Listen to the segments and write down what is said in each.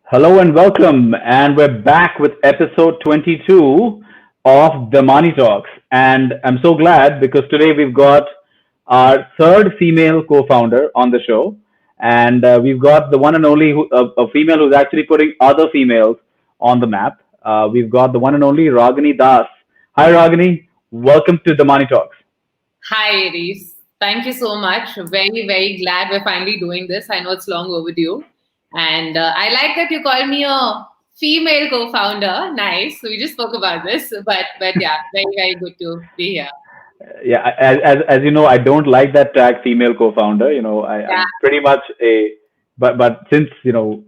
Hello and welcome, and we're back with episode 22 of the Money Talks. And I'm so glad because today we've got our third female co-founder on the show, and we've got the one and only a female who's actually putting other females on the map. We've got the one and only Ragini Das. Hi, Ragini. Welcome to the Money Talks. Hi, Aries. Thank you so much. Very, very glad we're finally doing this. I know it's long overdue. And I like that you call me a female co-founder. Nice. We just spoke about this. But yeah, very, very good to be here. Yeah, as you know, I don't like that tag female co-founder. Yeah. I'm pretty much a but since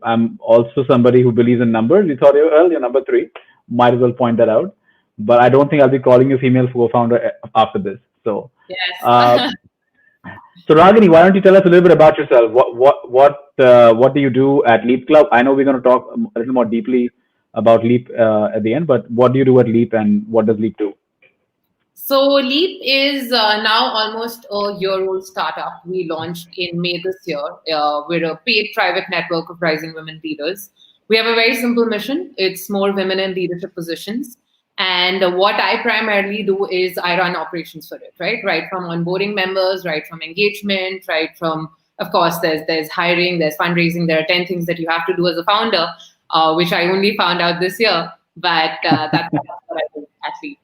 I'm also somebody who believes in numbers, we thought, well, you're number three. Might as well point that out. But I don't think I'll be calling you female co-founder after this. So, uh, Yes. so Ragini, why don't you tell us a little bit about yourself? What do you do at LeapClub? I know we're going to talk a little more deeply about Leap at the end, but what do you do at Leap, and what does Leap do? So Leap is now almost a year-old startup. We launched in May this year. We're a paid private network of rising women leaders. We have a very simple mission. It's more women in leadership positions. And what I primarily do is I run operations for it, right? Right from onboarding members, right from engagement, right from, of course, there's hiring, there's fundraising. There are 10 things that you have to do as a founder, which I only found out this year. But that's what I do at Leap.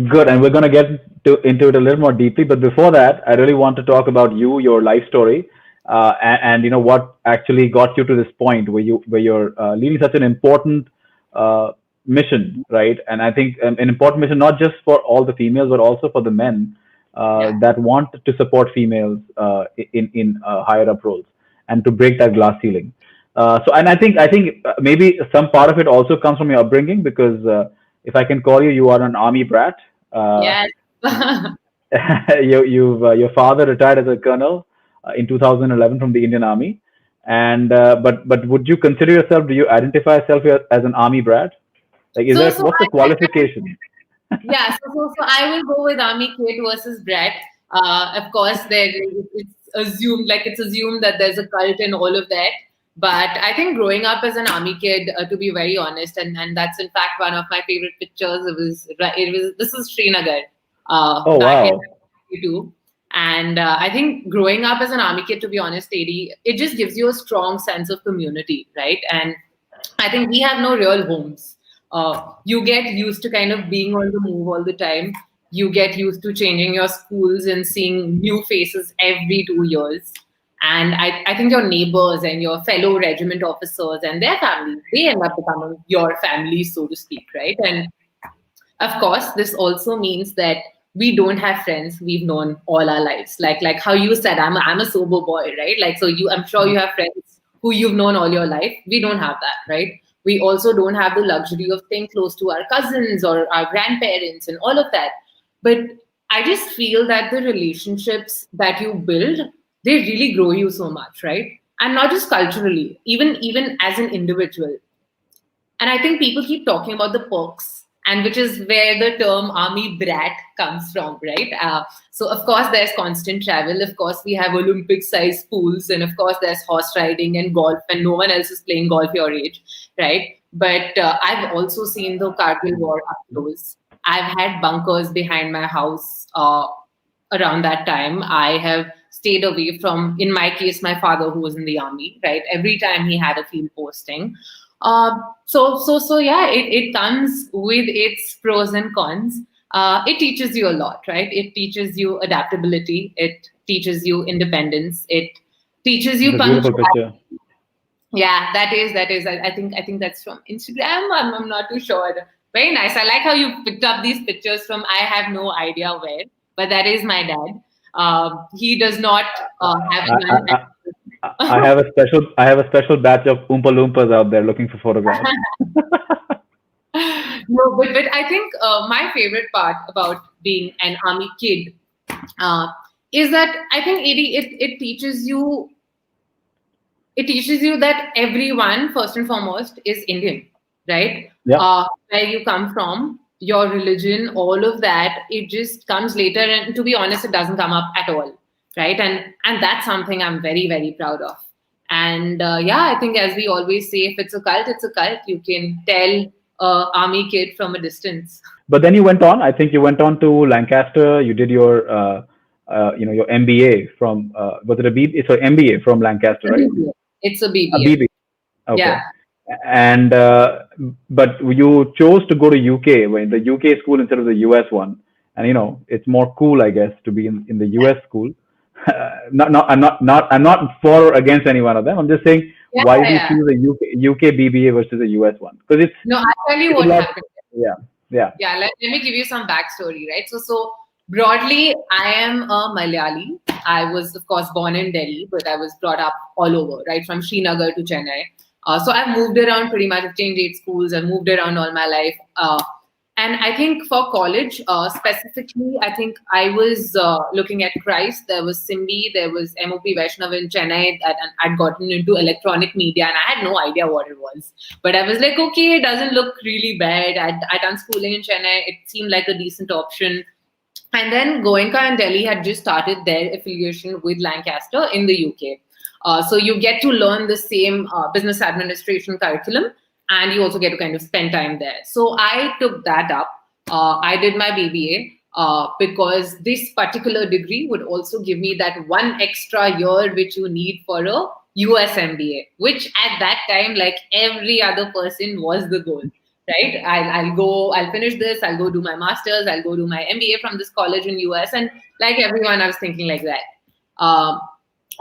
Good, and we're going to get into it a little more deeply. But before that, I really want to talk about you, your life story, and what actually got you to this point where you're leading such an important mission, right? And I think an important mission not just for all the females, but also for the men Yeah. that want to support females in higher up roles and to break that glass ceiling. And I think maybe some part of it also comes from your upbringing because if I can call you, you are an army brat. Uh, Yes. your father retired as a colonel in 2011 from the Indian Army, and but would you consider yourself? Do you identify yourself as an army brat? Like, is So, that so what's the I qualification? yeah, so I will go with Army Kid versus Brat. Of course, it's assumed that there's a cult and all of that. But I think growing up as an Army kid, to be very honest, and that's in fact one of my favorite pictures. It was this is Srinagar, Oh back in wow, 1992. And I think growing up as an Army kid, to be honest, AD, it just gives you a strong sense of community, right? And I think we have no real homes. You get used to kind of being on the move all the time. You get used to changing your schools and seeing new faces every 2 years. And I think your neighbors and your fellow regiment officers and their families, they end up becoming your family, so to speak, right? And of course, this also means that we don't have friends we've known all our lives. Like how you said, I'm a sober boy, right? Like so I'm sure you have friends who you've known all your life. We don't have that, right? We also don't have the luxury of staying close to our cousins or our grandparents and all of that. But I just feel that the relationships that you build, they really grow you so much, right? And not just culturally, even as an individual. And I think people keep talking about the perks, and which is where the term army brat comes from, right? So, of course, there's constant travel. Of course, we have Olympic sized pools. And of course, there's horse riding and golf, and no one else is playing golf your age, right? But I've also seen the Kargil War up close. I've had bunkers behind my house around that time. I have stayed away from, in my case, my father who was in the army, right? Every time he had a field posting. So yeah, it comes with its pros and cons. It teaches you a lot, right? It teaches you adaptability. It teaches you independence. It teaches it's you a beautiful punctuality. picture. Yeah, that is. I think that's from Instagram. I'm not too sure. Very nice. I like how you picked up these pictures from I have no idea where, but that is my dad. He does not have I, a gun. I, I have a special batch of Oompa Loompas out there looking for photographs. No, but I think my favorite part about being an army kid uh, is that I think it teaches you that everyone first and foremost is Indian, right? Yeah. Where you come from, your religion, all of that, it just comes later. And to be honest, it doesn't come up at all, right? And that's something I'm very very proud of. And yeah, I think as we always say, if it's a cult, it's a cult. You can tell army kid from a distance. But then you went on. I think you went on to Lancaster. You did your your MBA from was it a B? Sorry, MBA from It's Lancaster, a right? BBA. It's a A BBA. BB. Okay. Yeah. And but you chose to go to UK, when the UK school instead of the US one, and it's more cool, I guess, to be in the US school. I'm not for or against any one of them. I'm just saying, Yeah, why did you yeah. choose a UK BBA versus a US one? Because No, I'll tell you it's a what lot. happened. Yeah, yeah, Yeah, let me give you some backstory, right? So broadly, I am a Malayali. I was, of course, born in Delhi, but I was brought up all over, right, from Srinagar to Chennai. So I've moved around pretty much. I've changed 8 schools. I've moved around all my life. And I think for college, specifically, I think I was looking at Christ. There was Simbi, there was MOP Vaishnav in Chennai, and I'd gotten into electronic media, and I had no idea what it was. But I was like, okay, it doesn't look really bad. I'd done schooling in Chennai. It seemed like a decent option. And then Goenka and Delhi had just started their affiliation with Lancaster in the UK. So you get to learn the same business administration curriculum, and you also get to kind of spend time there. So I took that up. I did my BBA because this particular degree would also give me that one extra year which you need for a US MBA, which at that time, like every other person, was the goal. Right? I'll finish this, I'll go do my master's, I'll go do my MBA from this college in US. And like everyone, I was thinking like that. Um,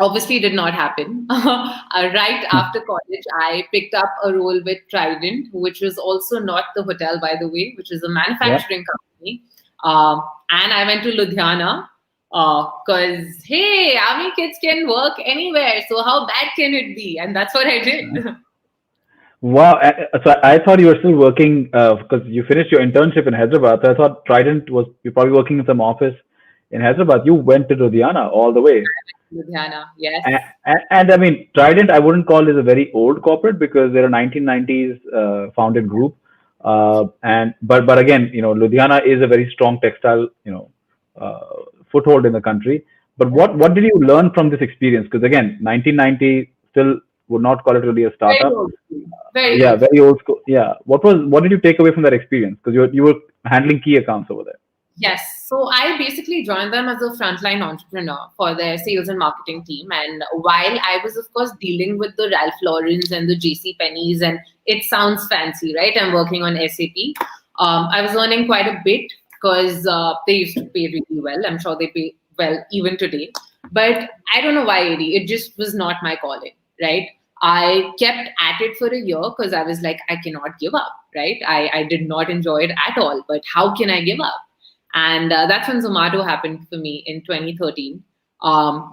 Obviously did not happen. Right after college, I picked up a role with Trident, which was also not the hotel, by the way, which is a yeah. manufacturing company. And I went to Ludhiana because, hey, army kids can work anywhere. So how bad can it be? And that's what I did. Wow. So I thought you were still working because you finished your internship in Hyderabad. So I thought Trident was you're probably working in some office in Hyderabad. You went to Ludhiana all the way. Ludhiana, yes. And I mean, Trident, I wouldn't call it a very old corporate because they're a 1990s founded group. But again, Ludhiana is a very strong textile, foothold in the country. But what did you learn from this experience? Because again, 1990 still would not call it really a Very startup. old school. Very Yeah, old school. very old school. Yeah. What did you take away from that experience? Because you were handling key accounts over there. Yes. So I basically joined them as a frontline entrepreneur for their sales and marketing team. And while I was, of course, dealing with the Ralph Laurens and the JC Penney's, and it sounds fancy, right? I'm working on SAP. I was earning quite a bit because they used to pay really well. I'm sure they pay well even today. But I don't know why, Eddie. It just was not my calling, right? I kept at it for a year because I was like, I cannot give up, right? I did not enjoy it at all. But how can I give up? And that's when Zomato happened for me in 2013.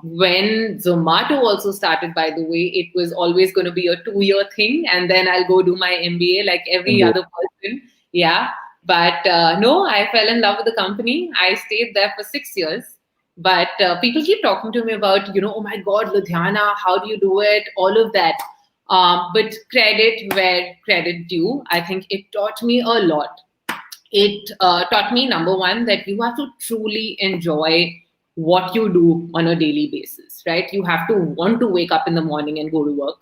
When Zomato also started, by the way, it was always going to be a 2-year thing, and then I'll go do my MBA like every MBA. other person. Yeah. But no, I fell in love with the company. I stayed there for 6 years. But people keep talking to me about, oh my God, Ludhiana, how do you do it? All of that. But credit where credit due. I think it taught me a lot. It taught me, number one, that you have to truly enjoy what you do on a daily basis, right? You have to want to wake up in the morning and go to work.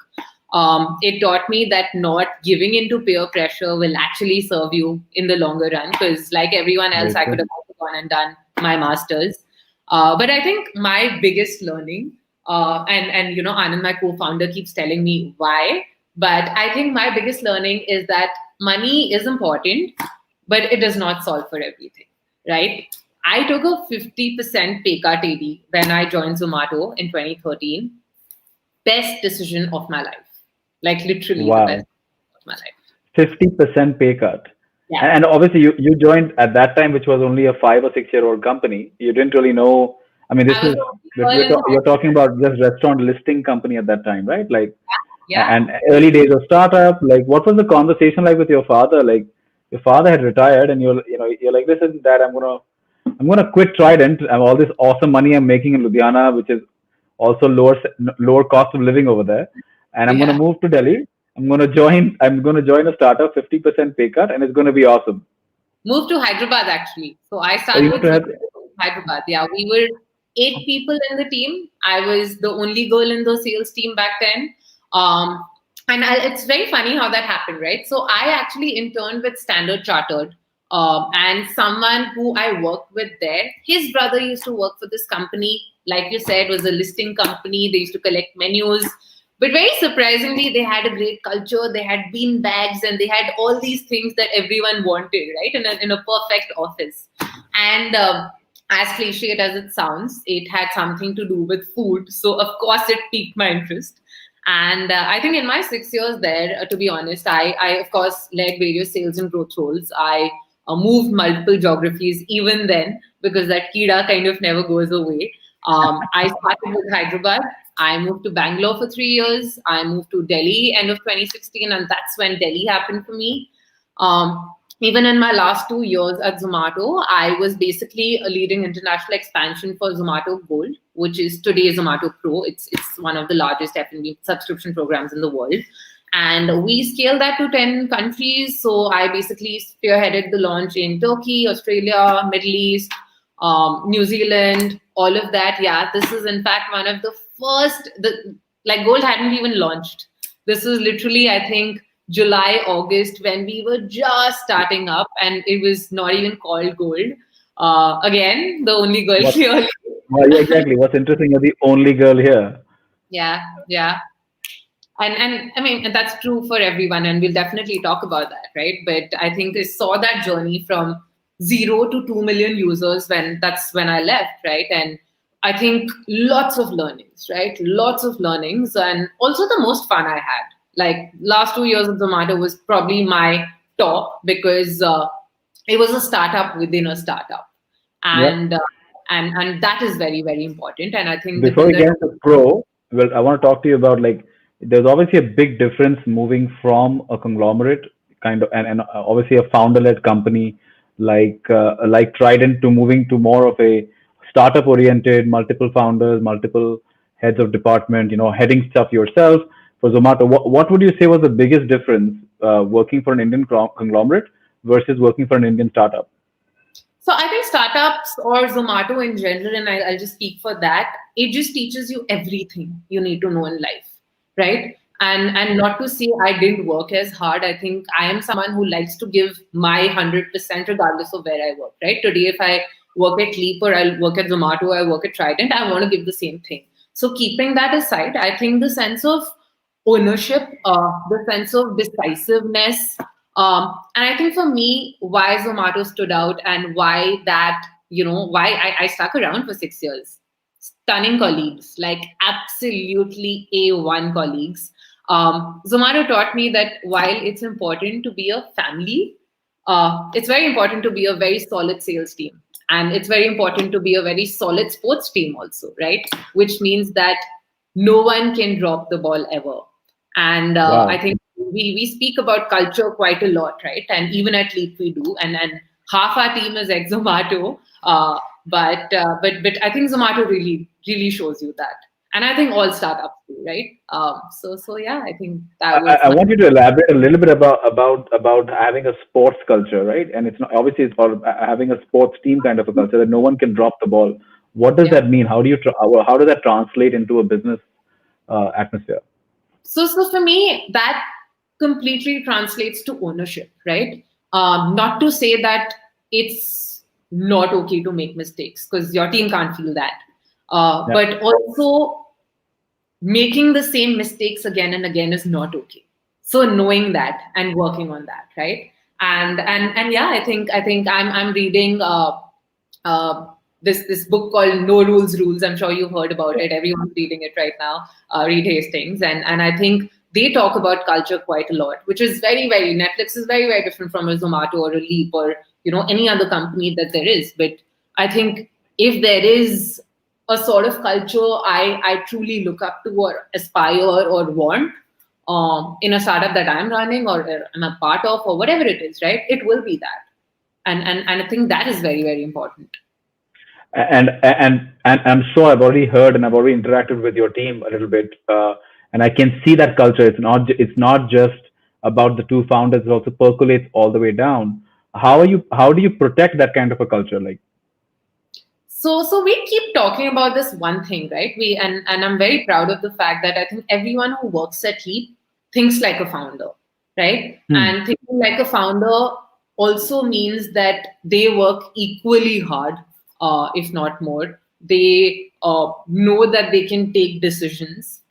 It taught me that not giving into peer pressure will actually serve you in the longer run, because like everyone else, Very I could true. have also gone and done my master's. But I think my biggest learning, and Anand, my co-founder, keeps telling me why, but I think my biggest learning is that money is important, but it does not solve for everything, right? I took a 50% pay cut, AD, when I joined Zomato in 2013. Best decision of my life. Like literally the best Wow. of my life. 50% pay cut. Yeah. And obviously, you joined at that time, which was only a 5 or 6 year old company. You didn't really know. I mean, I was the only girl in the you're house. talking about just restaurant listing company at that time, right? Like, Yeah. and early days of startup. Like, what was the conversation like with your father? Like, your father had retired, and you're like, listen, Dad, I'm gonna quit Trident. I have all this awesome money I'm making in Ludhiana, which is also lower cost of living over there, and I'm gonna Yeah. move to Delhi. I'm gonna join a startup, 50% pay cut, and it's gonna be awesome. Moved to Hyderabad actually. So I So you started moved with to have, Zomato in Hyderabad. Yeah, we were 8 people in the team. I was the only girl in the sales team back then. Um, it's very funny how that happened, right? So I actually interned with Standard Chartered, and someone who I worked with there, his brother used to work for this company. Like you said, was a listing company. They used to collect menus. But very surprisingly, they had a great culture. They had bean bags and they had all these things that everyone wanted, right? In a perfect office. And as cliched as it sounds, it had something to do with food. So, of course, it piqued my interest. And I think in my 6 years there, to be honest, I, of course, led various sales and growth roles. I moved multiple geographies even then because that Kida kind of never goes away. I started with Hyderabad. I moved to Bangalore for 3 years. I moved to Delhi end of 2016, and that's when Delhi happened for me. Even in my last 2 years at Zomato, I was basically a leading international expansion for Zomato Gold, which is today Zomato Pro. It's one of the largest F&B subscription programs in the world. And we scaled that to 10 countries. So I basically spearheaded the launch in Turkey, Australia, Middle East, New Zealand, all of that. Yeah, this is in fact one of the first, like Gold hadn't even launched. This was literally, I think, July, August, when we were just starting up, and it was not even called Gold. Again, the only girl What? here. Well, yeah, exactly. What's interesting, you're the only girl here. Yeah, yeah. And I mean, and that's true for everyone, and we'll definitely talk about that, right? But I think I saw that journey from 0 to 2 million users when I left, right? And I think lots of learnings, right? Lots of learnings, and also the most fun I had. Like last 2 years of Zomato was probably my top because it was a startup within a startup, Yep. and and that is very very important. And I think Before within we the get into pro, well, I want to talk to you about like there's obviously a big difference moving from a conglomerate kind of and obviously a founder-led company like Trident to moving to more of a startup-oriented, multiple founders, multiple heads of department, heading stuff yourself for Zomato. What would you say was the biggest difference working for an Indian conglomerate versus working for an Indian startup? So I think startups or Zomato in general, and I'll just speak for that, it just teaches you everything you need to know in life, right? And not to say I didn't work as hard. I think I am someone who likes to give my 100% regardless of where I work, right? Today, if I work at Leap or I work at Zomato, I work at Trident, I want to give the same thing. So keeping that aside, I think the sense of ownership, the sense of decisiveness, and I think for me, why Zomato stood out and why that, why I stuck around for 6 years. Stunning colleagues, like absolutely A1 colleagues. Zomato taught me that while it's important to be a family, it's very important to be a very solid sales team. And it's very important to be a very solid sports team also, right? Which means that no one can drop the ball ever. And I Wow. think we speak about culture quite a lot, right? And even at Leap we do. And half our team is ex Zomato, but I think Zomato really shows you that, and I think all startups do, right? So yeah, I think that I, was I my want you to elaborate a little bit about having a sports culture, right? And it's not obviously it's all having a sports team kind of a culture that no one can drop the ball. What does yeah. that mean? How does that translate into a business atmosphere? So for me, that completely translates to ownership, right? Not to say that it's not okay to make mistakes because your team can't feel that, Yeah. but also making the same mistakes again and again is not okay. So knowing that and working on that, right? And yeah, I think I'm reading uh, this book called No Rules Rules. I'm sure you've heard about it. Everyone's reading it right now. Reed Hastings, and I think they talk about culture quite a lot, which is very very Netflix is very very different from a Zomato or a Leap or any other company that there is. But I think if there is a sort of culture I truly look up to or aspire or want in a startup that I'm running or I'm a part of or whatever it is, right? It will be that, and I think that is very very important. And I'm sure I've already heard and I've already interacted with your team a little bit, and I can see that culture. It's not just about the two founders; it also percolates all the way down. How do you protect that kind of a culture? Like, So we keep talking about this one thing, right? And I'm very proud of the fact that I think everyone who works at Leap thinks like a founder, right? Hmm. And thinking like a founder also means that they work equally hard, if not more. They know that they can take decisions.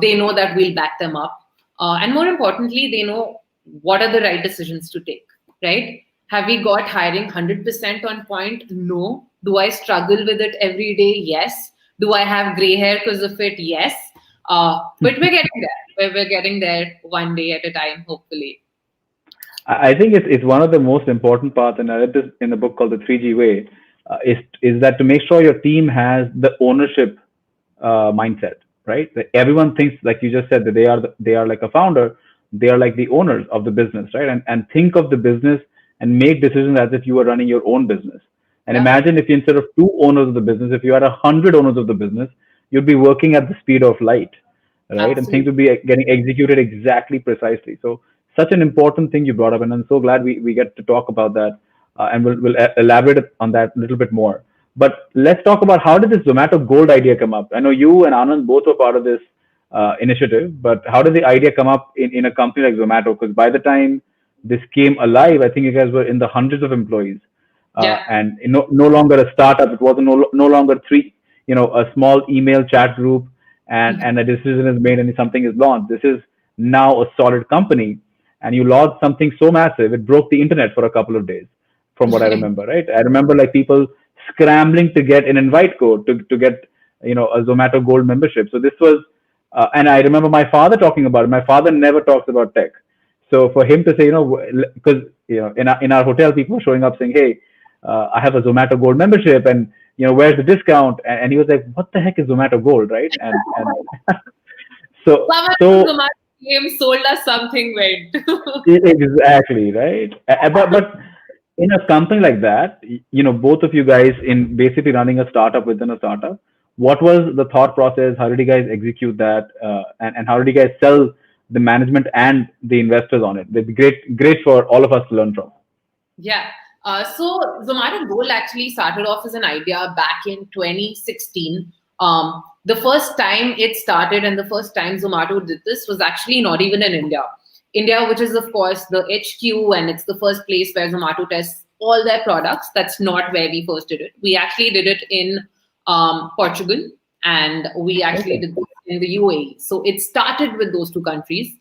They know that we'll back them up, and more importantly, they know what are the right decisions to take, right? Have we got hiring 100% on point? No. Do I struggle with it every day? Yes. Do I have gray hair because of it? Yes. But we're getting there. We're getting there one day at a time, hopefully. I think it's one of the most important parts, and I read this in a book called the 3G Way, is that to make sure your team has the ownership mindset, right? That everyone thinks, like you just said, that they are like a founder, they are like the owners of the business, right? And think of the business and make decisions as if you are running your own business. And Yeah, imagine if you, instead of two owners of the business, if you had 100 owners of the business, you'd be working at the speed of light, right? And things absolutely. would be getting executed exactly precisely. So such an important thing you brought up, and I'm so glad we get to talk about that, and we'll elaborate on that a little bit more. But let's talk about, how did this Zomato Gold idea come up? I know you and Anand both were part of this initiative, but how did the idea come up in a company like Zomato? Because by the time this came alive, I think you guys were in the hundreds of employees, Yeah. and no longer a startup. It was no longer a small email chat group, and a decision is made and something is launched. This is now a solid company, and you launched something so massive it broke the internet for a couple of days, from what I remember. Right? I remember like people scrambling to get an invite code to get a Zomato Gold membership. So this was, and I remember my father talking about it. My father never talks about tech. So for him to say, because in our hotel, people were showing up saying, "Hey, I have a Zomato Gold membership, and where's the discount?" And he was like, "What the heck is Zomato Gold, right?" And so Someone from so Zomato came, sold us something, went. exactly, right. But in a company like that, both of you guys in basically running a startup within a startup, what was the thought process? How did you guys execute that? And how did you guys sell the management and the investors on it? It'd be great for all of us to learn from. Yeah. So Zomato Gold actually started off as an idea back in 2016. The first time it started and the first time Zomato did this was actually not even in India. India, which is of course the HQ, and it's the first place where Zomato tests all their products. That's not where we first did it. We actually did it in Portugal, and we actually Okay. did this in the UAE. So it started with those two countries.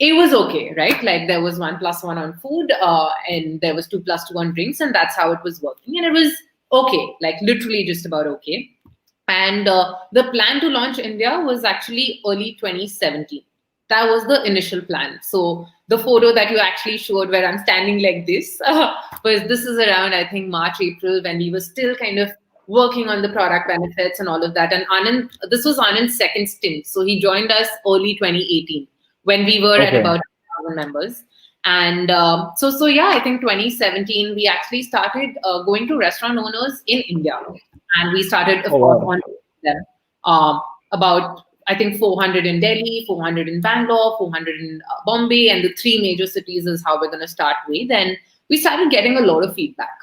It was okay, right? Like there was 1+1 on food, and there was 2+2 on drinks, and that's how it was working. And it was okay, like literally just about okay. And the plan to launch India was actually early 2017. That was the initial plan. So the photo that you actually showed where I'm standing like this this is around, I think, March, April, when we were still kind of working on the product benefits and all of that. And Anand, this was Anand's second stint. So he joined us early 2018 when we were at Okay. about 1,000 members. And so yeah, I think 2017, we actually started going to restaurant owners in India. And we started, Oh of course, wow. on them. About, I think, 400 in Delhi, 400 in Bangalore, 400 in Bombay, and the three major cities is how we're going to start with. And we started getting a lot of feedback,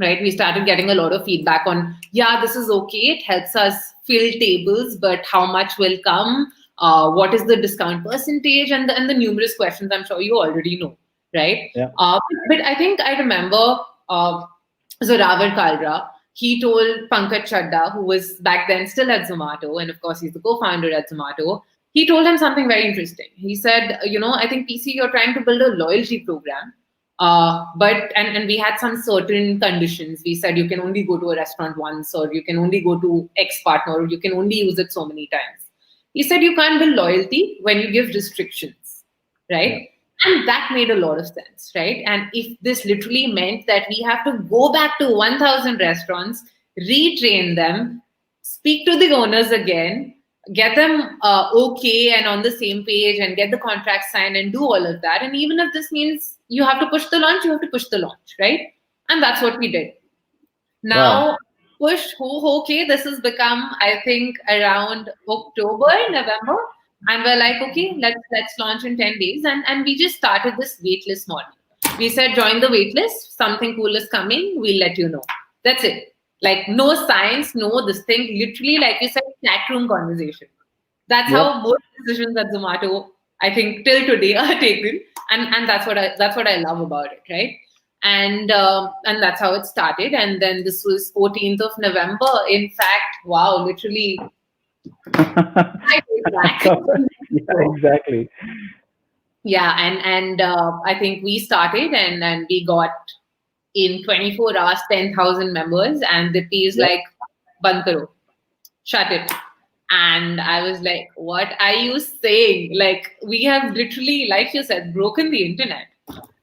right? We started getting a lot of feedback on, yeah, this is okay. It helps us fill tables, but how much will come? What is the discount percentage? And the numerous questions I'm sure you already know, right? Yeah. But I think I remember Zoravar Kalra. He told Pankaj Chadda, who was back then still at Zomato, and of course he's the co-founder at Zomato. He told him something very interesting. He said, I think PC, you're trying to build a loyalty program, but and we had some certain conditions. We said you can only go to a restaurant once, or you can only go to X partner, or you can only use it so many times. He said you can't build loyalty when you give restrictions, Yeah. right? And that made a lot of sense, right? And if this literally meant that we have to go back to 1,000 restaurants, retrain them, speak to the owners again, get them okay and on the same page, and get the contract signed and do all of that. And even if this means you have to push the launch, you have to push the launch, right? And that's what we did. Wow. Now, push who okay, this has become, I think, around October, November. And we're like, okay, let's launch in 10 days. And we just started this waitlist model. We said, join the waitlist, something cool is coming, we'll let you know. That's it. Like no science, no this thing. Literally, like you said, chat room conversation. That's Yep. how most decisions at Zomato, I think, till today are taken, and that's what I love about it, right? And that's how it started. And then this was 14th of November. In fact, wow, literally, I take back. Yeah, exactly. Yeah, and I think we started and we got in 24 hours 10,000 members, and the P is Yep. like, "Band karo, shut it." And I was like, "What are you saying? Like, we have literally, like you said, broken the internet."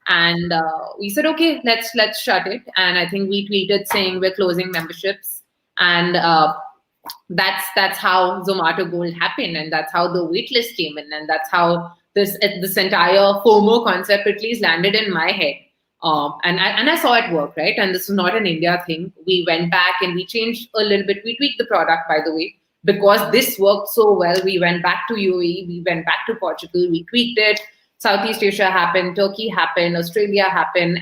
And we said, "Okay, let's shut it." And I think we tweeted saying we're closing memberships, and that's how Zomato Gold happened, and that's how the waitlist came in, and that's how this entire FOMO concept at least landed in my head. And I saw it work, right? And this is not an India thing. We went back and we changed a little bit. We tweaked the product, by the way, because this worked so well. We went back to UAE, we went back to Portugal, we tweaked it. Southeast Asia happened, Turkey happened, Australia happened,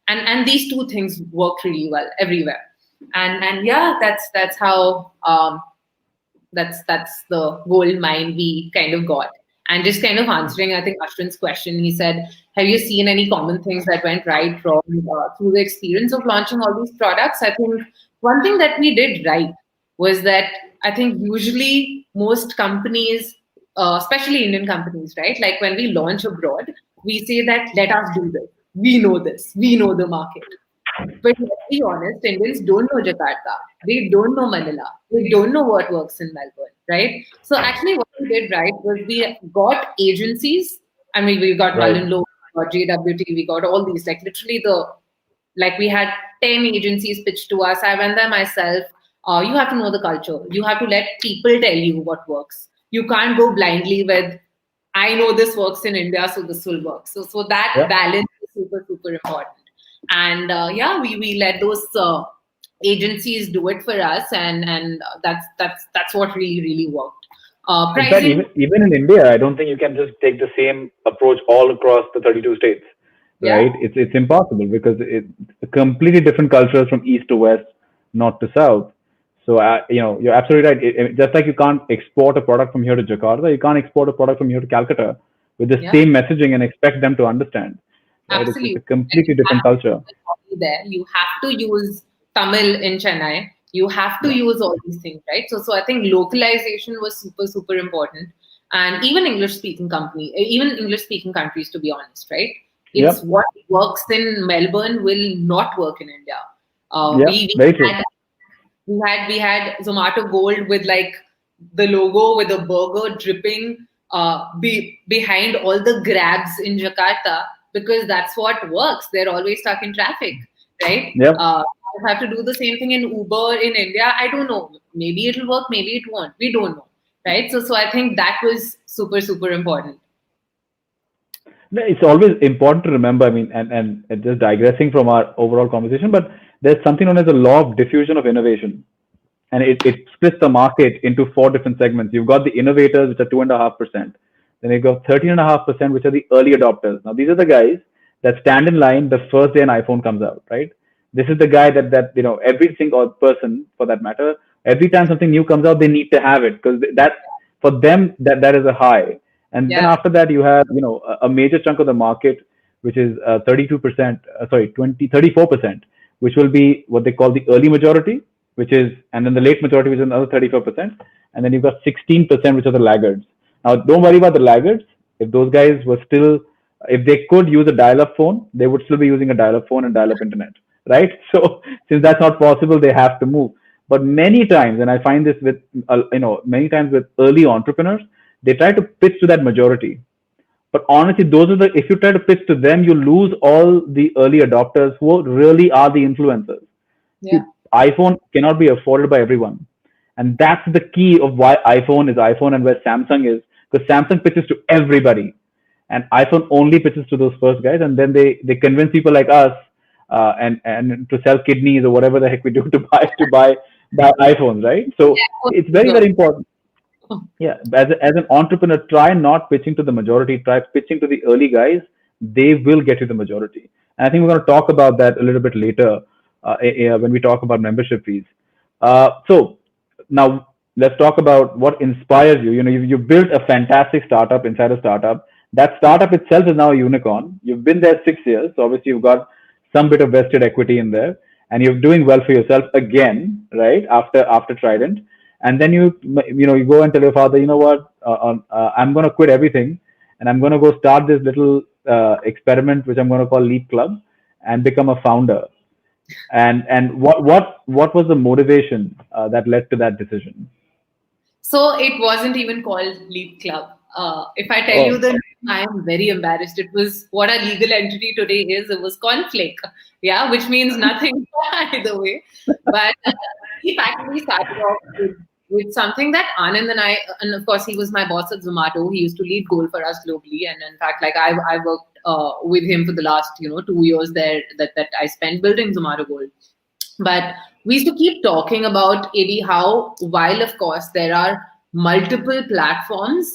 and these two things worked really well everywhere. And yeah, that's how that's the gold mine we kind of got. And just kind of answering, I think, Ashwin's question, he said, "Have you seen any common things that went right, wrong through the experience of launching all these products?" I think one thing that we did right was that I think usually most companies, especially Indian companies, right? Like when we launch abroad, we say that let us do this, we know the market. But let's be honest, Indians don't know Jakarta. They don't know Manila. They don't know what works in Melbourne, right? So actually, what we did right was we got agencies. I mean, we got Right. Mullen Lowe, we got JWT, we got all these. Like literally, like we had 10 agencies pitched to us. I went there myself. You have to know the culture. You have to let people tell you what works. You can't go blindly with, "I know this works in India, so this will work." So that Yep. balance is super super important. And yeah, we let those agencies do it for us, and that's what really really worked. In fact, Pricing, even in India, I don't think you can just take the same approach all across the 32 states, yeah, right? It's impossible because it's completely different cultures from east to west, north to south. So you're absolutely right. Just like you can't export a product from here to Jakarta, you can't export a product from here to Calcutta with the yeah, same messaging and expect them to understand, right? It's a absolutely. And completely you have different culture. to copy there. You have to use Tamil in Chennai. You have to Yeah. use all these things, right? So I think localization was super super important, and even even English speaking countries, to be honest, right? It's Yep. what works in Melbourne will not work in India. Yep. We Very true. had we had Zomato Gold with like the logo with a burger dripping behind all the grabs in Jakarta, because that's what works. They're always stuck in traffic, right? Yep. I have to do the same thing in Uber in India. I don't know. Maybe it'll work. Maybe it won't. We don't know, right? So I think that was super super important. No, it's always important to remember. I mean, and just digressing from our overall conversation, but there's something known as the law of diffusion of innovation, and it splits the market into four different segments. You've got the innovators, which are 2.5%. Then you've got 13.5%, which are the early adopters. Now, these are the guys that stand in line the first day an iPhone comes out, right? This is the guy that every single person, for that matter, every time something new comes out, they need to have it because that for them that is a high. And then Yeah, after that, you have a major chunk of the market, which is 32%, sorry, 34%, which will be what they call the early majority, which is, and then the late majority, which is another 34%, and then you've got 16%, which are the laggards. Now, don't worry about the laggards. If those guys were still, if they could use a dial-up phone, they would still be using a dial-up phone and dial-up internet, right? So since that's not possible, they have to move. But many times, and I find this with, many times with early entrepreneurs, they try to pitch to that majority. But honestly, those are if you try to pitch to them, you lose all the early adopters who really are the influencers. See, yeah, iPhone cannot be afforded by everyone. And that's the key of why iPhone is iPhone and where Samsung is, because Samsung pitches to everybody. And iPhone only pitches to those first guys, and then they convince people like us and to sell kidneys or whatever the heck we do to buy iPhones, right? So it's very very important. Yeah, as an entrepreneur, try not pitching to the majority. Try pitching to the early guys. They will get you the majority. And I think we're going to talk about that a little bit later. when we talk about membership fees. So now let's talk about what inspires you. You built a fantastic startup inside a startup. That startup itself is now a unicorn. You've been there 6 years, so obviously you've got some bit of vested equity in there, and you're doing well for yourself again, right? After Trident, and then you go and tell your father, you know what, I'm going to quit everything, and I'm going to go start this little experiment, which I'm going to call LeapClub, and become a founder. And what was the motivation that led to that decision? So it wasn't even called LeapClub. If I tell you Oh, the name, I am very embarrassed. It was what our legal entity today is. It was Conflict, yeah, which means nothing either way. But we actually started off with something that Anand and I, and of course he was my boss at Zomato. He used to lead goal for us globally, and in fact, like I worked with him for the last 2 years there that I spent building Zomato Gold. But we used to keep talking about, AD, how while of course there are multiple platforms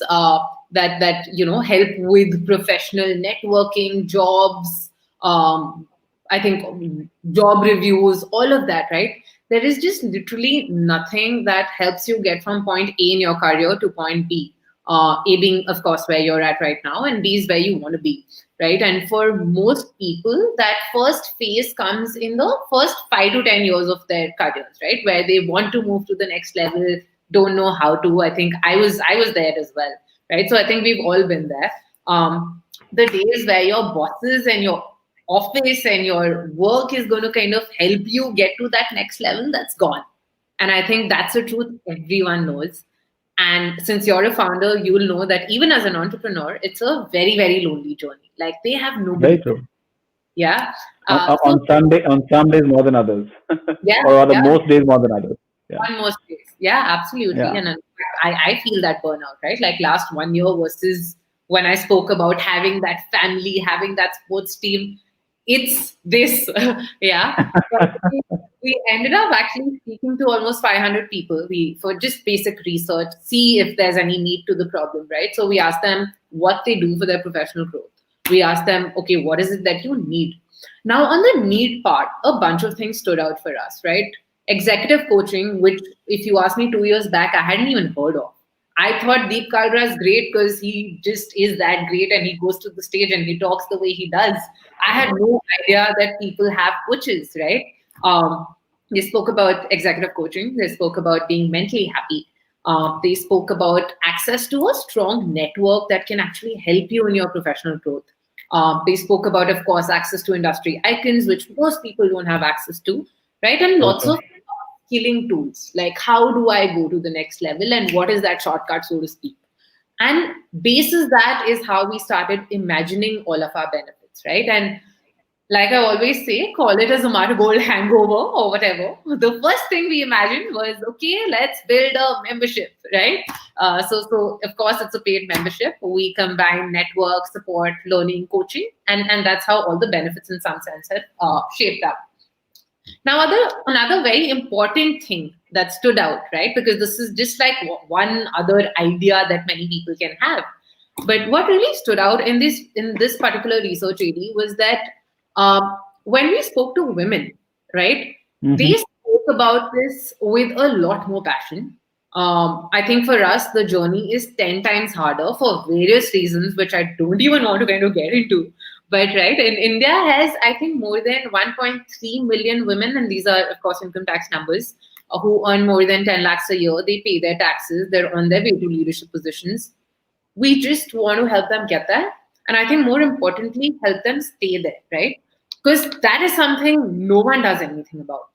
that help with professional networking, jobs, I think job reviews, all of that, right? There is just literally nothing that helps you get from point A in your career to point B. A being, of course, where you're at right now, and B is where you want to be, right? And for most people, that first phase comes in the first 5 to 10 years of their careers, right? Where they want to move to the next level, don't know how to. I think I was there as well, right? So I think we've all been there. The days where your bosses and your office and your work is going to kind of help you get to that next level, that's gone. And I think that's a truth everyone knows. And since you're a founder, you will know that even as an entrepreneur, it's a very, very lonely journey. Like they have very nobody to. true. Yeah. On So on some days more than others, yeah, or rather yeah. most days more than others. Yeah, On most days. Yeah, absolutely. yeah. And I feel that burnout, right? Like last 1 year versus when I spoke about having that family, having that sports team. It's this. Yeah. But we ended up actually speaking to almost 500 people for just basic research, see if there's any need to the problem, right? So we asked them what they do for their professional growth. We asked them, okay, what is it that you need? Now, on the need part, a bunch of things stood out for us, right? Executive coaching, which, if you asked me 2 years back, I hadn't even heard of. I thought Deep Kalra is great because he just is that great and he goes to the stage and he talks the way he does. I had no idea that people have coaches, right? Um, they spoke about executive coaching. They spoke about being mentally happy. They spoke about access to a strong network that can actually help you in your professional growth. They spoke about, of course, access to industry icons, which most people don't have access to, right? And lots Okay. of skilling tools, like how do I go to the next level and what is that shortcut, so to speak. And basis that is how we started imagining all of our benefits, right? And like I always say, call it a Zomato Gold hangover or whatever. The first thing we imagined was, okay, let's build a membership, right? So of course it's a paid membership. We combine network, support, learning, coaching, and that's how all the benefits in some sense have shaped up. Now, another very important thing that stood out, right? Because this is just like one other idea that many people can have. But what really stood out in this particular research, AD, was that when we spoke to women, right, they Hmm. spoke about this with a lot more passion. I think for us, the journey is 10 times harder for various reasons, which I don't even want to kind of get into. But right, and India has, I think, more than 1.3 million women, and these are, of course, income tax numbers, who earn more than 10 lakhs a year. They pay their taxes, they're on their way to leadership positions. We just want to help them get there. And I think more importantly, help them stay there, right? Because that is something no one does anything about.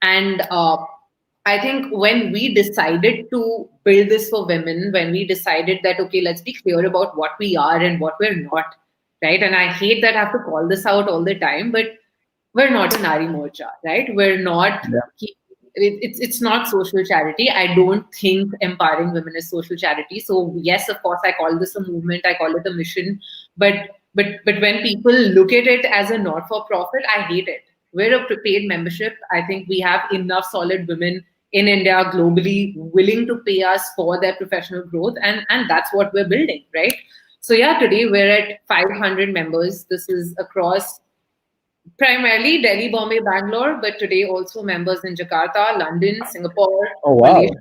And I think when we decided to build this for women, when we decided that, okay, let's be clear about what we are and what we're not, right? And I hate that I have to call this out all the time, but we're not a Nari Morcha, right? We're not, Yeah. it's not social charity. I don't think empowering women is social charity. So yes, of course, I call this a movement, I call it a mission, but but when people look at it as a not-for-profit, I hate it. We're a paid membership. I think we have enough solid women in India globally willing to pay us for their professional growth, and that's what we're building, right? So yeah, today we're at 500 members. This is across Primarily Delhi, Bombay, Bangalore, but today also members in Jakarta, London, Singapore, Oh Malaysia,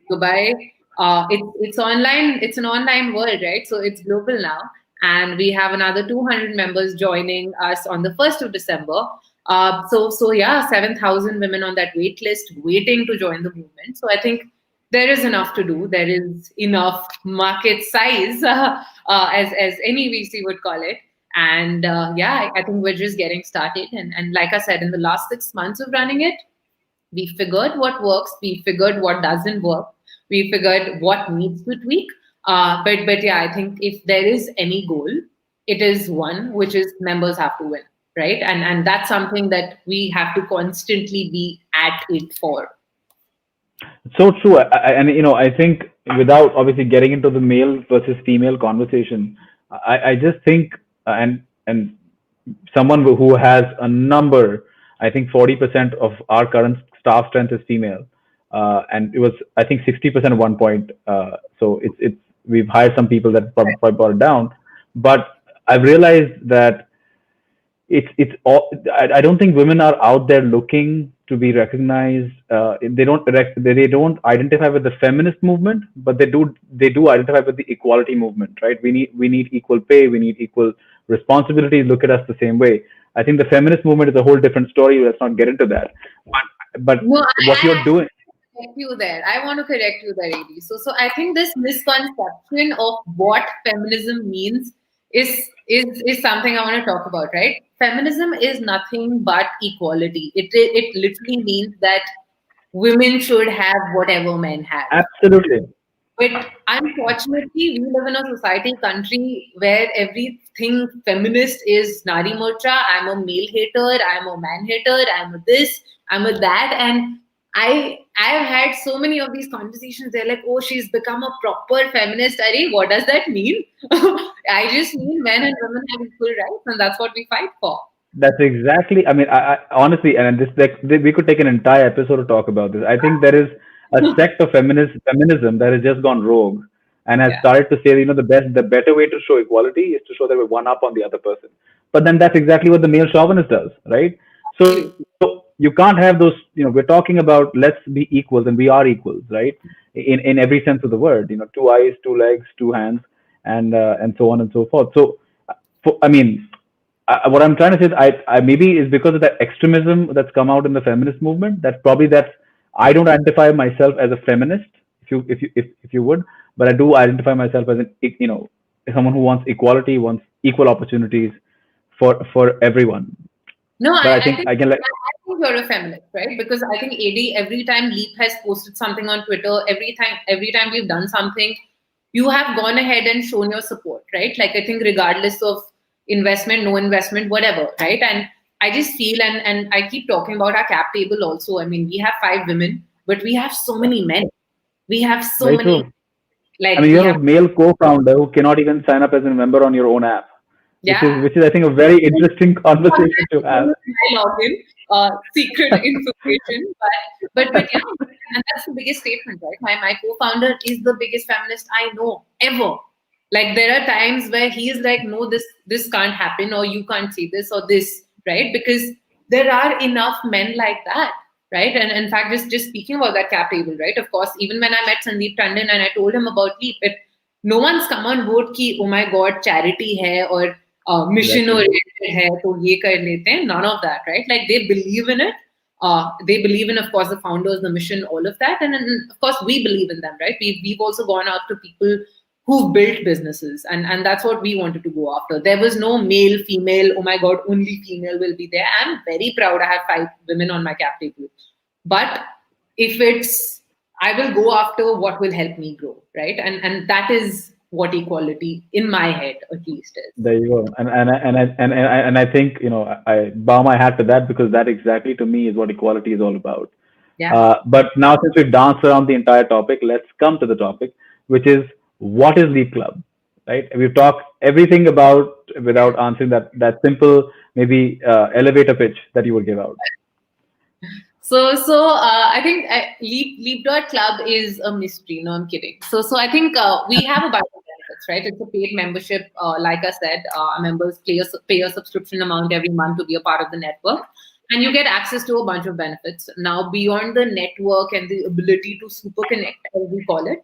wow. Dubai. It's online. It's an online world, right? So it's global now, and we have another 200 members joining us on the 1st of December. So yeah, 7,000 women on that wait list waiting to join the movement. So I think there is enough to do. There is enough market size, as any VC would call it. And yeah, I think we're just getting started. And like I said, in the last 6 months of running it, we figured what works, we figured what doesn't work, we figured what needs to tweak. But yeah, I think if there is any goal, it is one, which is members have to win, right? And that's something that we have to constantly be at it for. So true. And I think without obviously getting into the male versus female conversation, I just think and someone who has a number, I think 40% of our current staff strength is female, and it was I think 60% at one point. So it's we've hired some people that probably brought it down, but I've realized that it's all I don't think women are out there looking to be recognized. They don't identify with the feminist movement, but they do identify with the equality movement, right? We need equal pay, we need equal responsibilities. Look at us the same way. I think the feminist movement is a whole different story. Let's not get into that. But No, what you're doing, correct you there. I want to correct you there, AD. So I think this misconception of what feminism means is something I want to talk about, right? Feminism is nothing but equality. It literally means that women should have whatever men have. absolutely. But unfortunately, we live in a society, country where everything feminist is Nari Morcha. I'm a male hater. I'm a man hater. I'm a this. I'm a that. And I've had so many of these conversations. They're like, oh, she's become a proper feminist. Arey, what does that mean? I just mean men and women have equal rights, and that's what we fight for. That's exactly. I mean, I honestly, and this like we could take an entire episode to talk about this. I think there is a sect of feminism that has just gone rogue and has Yeah. started to say, the better way to show equality is to show that we're one up on the other person. But then that's exactly what the male chauvinist does, right? So Absolutely. you can't have those. We're talking about let's be equals, and we are equals, right? In every sense of the word. Two eyes, two legs, two hands, and so on and so forth. So, I mean, what I'm trying to say is I maybe is because of that extremism that's come out in the feminist movement. That's I don't identify myself as a feminist, if you would, but I do identify myself as someone who wants equality, wants equal opportunities for everyone. No, But I I think think I can like I think you're a feminist, right? Because I think AD every time Leap has posted something on Twitter, every time we've done something, you have gone ahead and shown your support, right? Like I think regardless of investment, no investment, whatever, right? And I just feel and I keep talking about our cap table also. I mean, we have 5 women, but we have so many men. We have so very many true. I like mean, you we have have a male co-founder who cannot even sign up as a member on your own app, which is yeah. which is I think a very interesting conversation to have. My login, secret information, but yeah, and that's the biggest statement, right? My co-founder is the biggest feminist I know ever. Like there are times where he is like, no, this can't happen, or you can't see this or this, right? Because there are enough men like that, right? And in fact, just speaking about that cap table, right? Of course, even when I met Sandeep Tandon and I told him about Leap, no one's come on board ki oh my god charity hai or mission Exactly. oriented hai to ye kar lete hain. None of that, right? Like they believe in it. They believe in, of course, the founders, the mission, all of that, and then of course we believe in them, right? We've also gone out to people who've built businesses, and that's what we wanted to go after. There was no male, female. Oh my god, only female will be there. I'm very proud. I have 5 women on my cap table, but if it's I will go after what will help me grow, right? And that is what equality in my head at least is. There you go. And I think I bow my hat to that because that exactly to me is what equality is all about. Yeah. But now since we've danced around the entire topic, let's come to the topic, which is what is Leap Club, right? We've talked everything about without answering that simple maybe elevator pitch that you would give out. So I think Leap.club is a mystery. No, I'm kidding. So I think we have a bunch of benefits, benefits, right? It's a paid membership. Like I said, members pay a subscription amount every month to be a part of the network. And you get access to a bunch of benefits. Now, beyond the network and the ability to super connect, as we call it,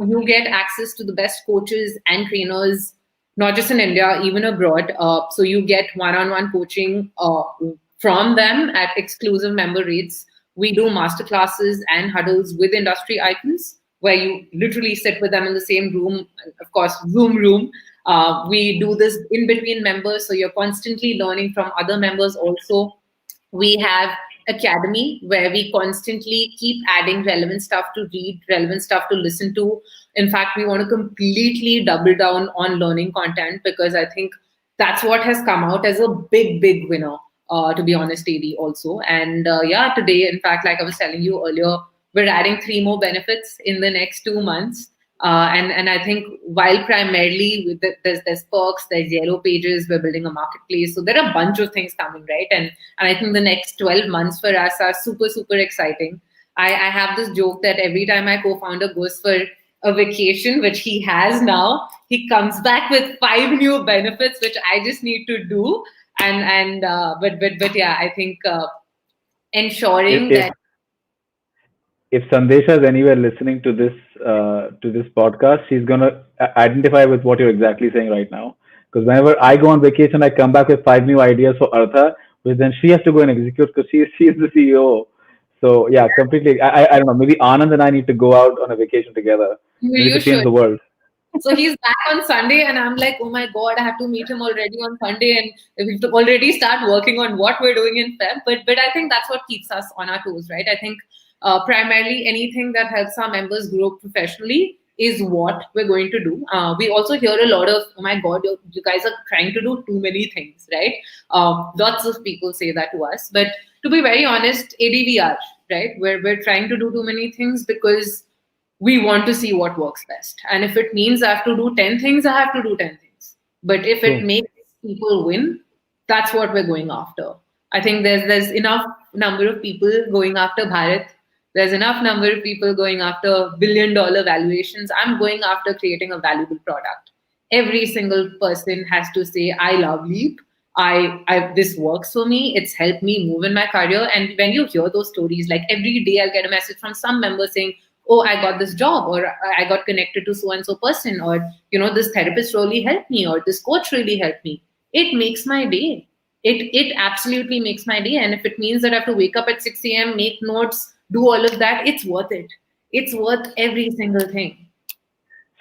you get access to the best coaches and trainers, not just in India, even abroad. So you get one-on-one coaching from them at exclusive member rates. We do masterclasses and huddles with industry icons where you literally sit with them in the same room, of course, Zoom room. We do this in between members, so you're constantly learning from other members also. We have academy where we constantly keep adding relevant stuff to read, relevant stuff to listen to. In fact, we want to completely double down on learning content because I think that's what has come out as a big winner, to be honest, AD also. And yeah, today, in fact, like I was telling you earlier, we're adding 3 more benefits in the next 2 months. And I think while primarily there's perks, there's yellow pages, we're building a marketplace. So there are a bunch of things coming, right? And I think the next 12 months for us are super exciting. I have this joke that every time my co-founder goes for a vacation, which he has now, he comes back with 5 new benefits, which I just need to do. But yeah, I think ensuring If that. if Sandesha is anywhere listening to this podcast, she's gonna identify with what you're exactly saying right now. Because whenever I go on vacation, I come back with 5 new ideas for Artha, which then she has to go and execute because she is the CEO. So yeah, completely. I don't know. Maybe Anand and I need to go out on a vacation together. Maybe You to change should. the world. So he's back on Sunday, and I'm like, oh my God, I have to meet him already on Sunday, and we have to already start working on what we're doing in Feb. But I think that's what keeps us on our toes, right? I think primarily anything that helps our members grow professionally is what we're going to do. We also hear a lot of, oh my God, you guys are trying to do too many things, right? Lots of people say that to us. But to be very honest, ADVR, right? We're trying to do too many things because we want to see what works best. And if it means I have to do 10 things, I have to do 10 things. But if it True. makes people win, that's what we're going after. I think there's enough number of people going after Bharat. There's enough number of people going after $1 billion valuations. I'm going after creating a valuable product. Every single person has to say, I love Leap. This works for me. It's helped me move in my career. And when you hear those stories, like every day I'll get a message from some member saying, oh, I got this job, or I got connected to so and so person, or this therapist really helped me, or this coach really helped me. It makes my day. It absolutely makes my day. And if it means that I have to wake up at 6 a.m., make notes, do all of that, it's worth it. It's worth every single thing.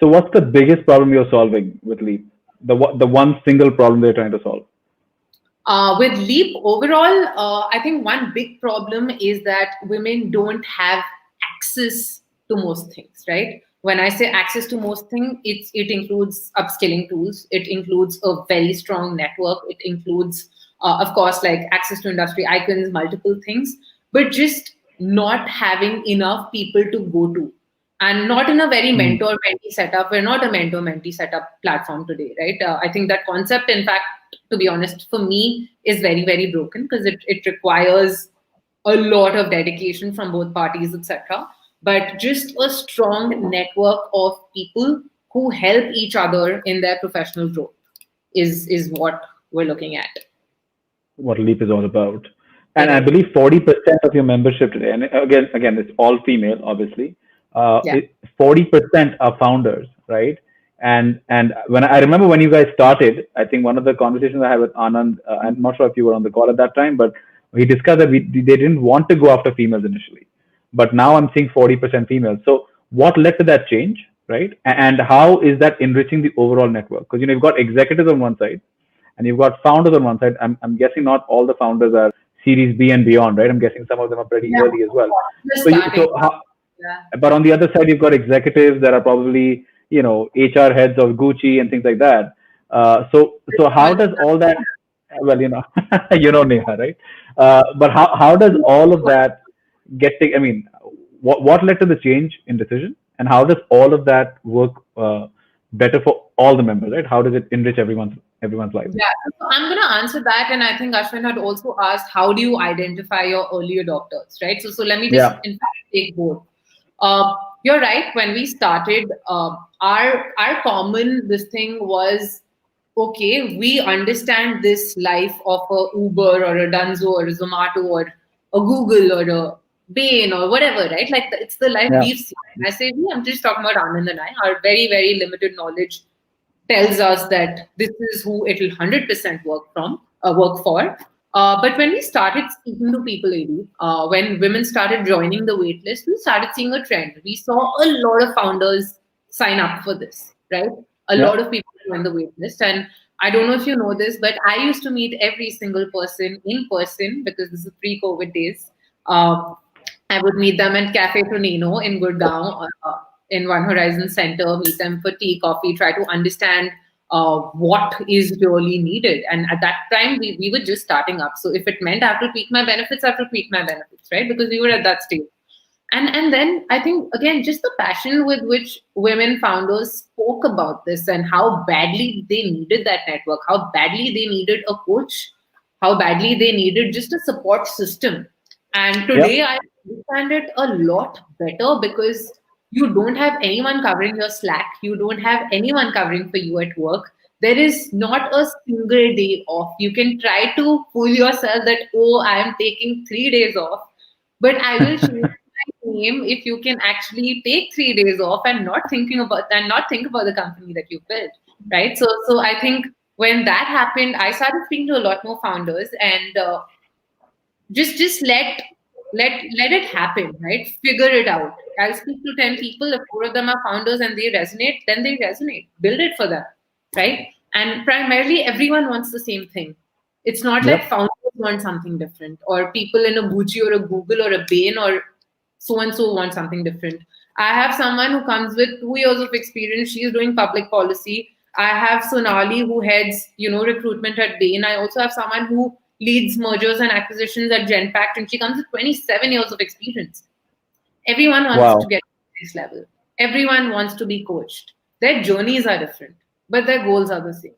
So what's the biggest problem you're solving with Leap? The one single problem they're trying to solve. With Leap overall, I think one big problem is that women don't have access to most things, right? When I say access to most things, it includes upskilling tools. It includes a very strong network. It includes, of course, like access to industry icons, multiple things, but just not having enough people to go to. And not in a very Hmm. mentor-mentee setup. We're not a mentor-mentee setup platform today, right? I think that concept, in fact, to be honest, for me, is very broken because it requires a lot of dedication from both parties, etc. But just a strong network of people who help each other in their professional growth is what we're looking at. What Leap is all about. It And I is. believe 40% of your membership today, and again, it's all female, obviously. Yeah. 40% are founders, right? And when I remember when you guys started, I think one of the conversations I had with Anand, I'm not sure if you were on the call at that time, but we discussed that they didn't want to go after females initially, but now I'm seeing 40% females. So what led to that change, right? And how is that enriching the overall network? Because you've got executives on one side, and you've got founders on one side. I'm guessing not all the founders are Series B and beyond, right? I'm guessing some of them are pretty Yeah. early as well. Just So, starting. Yeah. but on the other side, you've got executives that are probably HR heads of Gucci and things like that. So how does all that? Well, Neha, right? But how does all of that I mean, what led to the change in decision, and how does all of that work better for all the members, right? How does it enrich everyone's life? Yeah, so I'm going to answer that. And I think Ashwin had also asked, how do you identify your early adopters, right? So let me just, Yeah. in fact, take both. You're right. When we started, our common this thing was, okay, we understand this life of a Uber or a Dunzo or a Zomato or a Google or a Bain or whatever, right? Like it's the life Yeah. we've seen. And I say, I'm just talking about Anand and I. Our very, very limited knowledge tells us that this is who it'll 100% work for. But when we started speaking to people, AD, when women started joining the waitlist, we started seeing a trend. We saw a lot of founders sign up for this, right? A Yeah. lot of people join the waitlist. And I don't know if you know this, but I used to meet every single person in person because this is pre-COVID days. Um, I would meet them at Cafe Tonino in Gurgaon, in One Horizon Center, meet them for tea, coffee, try to understand what is really needed. And at that time, we were just starting up. So if it meant I have to tweak my benefits, I have to tweak my benefits, right? Because we were at that stage. And then I think, again, just the passion with which women founders spoke about this and how badly they needed that network, how badly they needed a coach, how badly they needed just a support system. And Yeah. today I understand it a lot better because you don't have anyone covering your slack, you don't have anyone covering for you at work. There is not a single day off. You can try to fool yourself that, oh, I am taking 3 days off, but I will change my name if you can actually take 3 days off and not think about the company that you built, right? So I think when that happened, I started speaking to a lot more founders, and just let it happen, right? Figure it out. I'll speak to 10 people. If 4 of them are founders and they resonate, then they resonate. Build it for them, right? And primarily everyone wants the same thing. It's not like Yep. founders want something different, or people in a Buji or a Google or a Bain or so and so want something different. I have someone who comes with 2 years of experience. She's doing public policy. I have Sonali who heads, recruitment at Bain. I also have someone who leads mergers and acquisitions at Genpact, and she comes with 27 years of experience. Everyone wants to Wow. get to the next level. Everyone wants to be coached. Their journeys are different, but their goals are the same,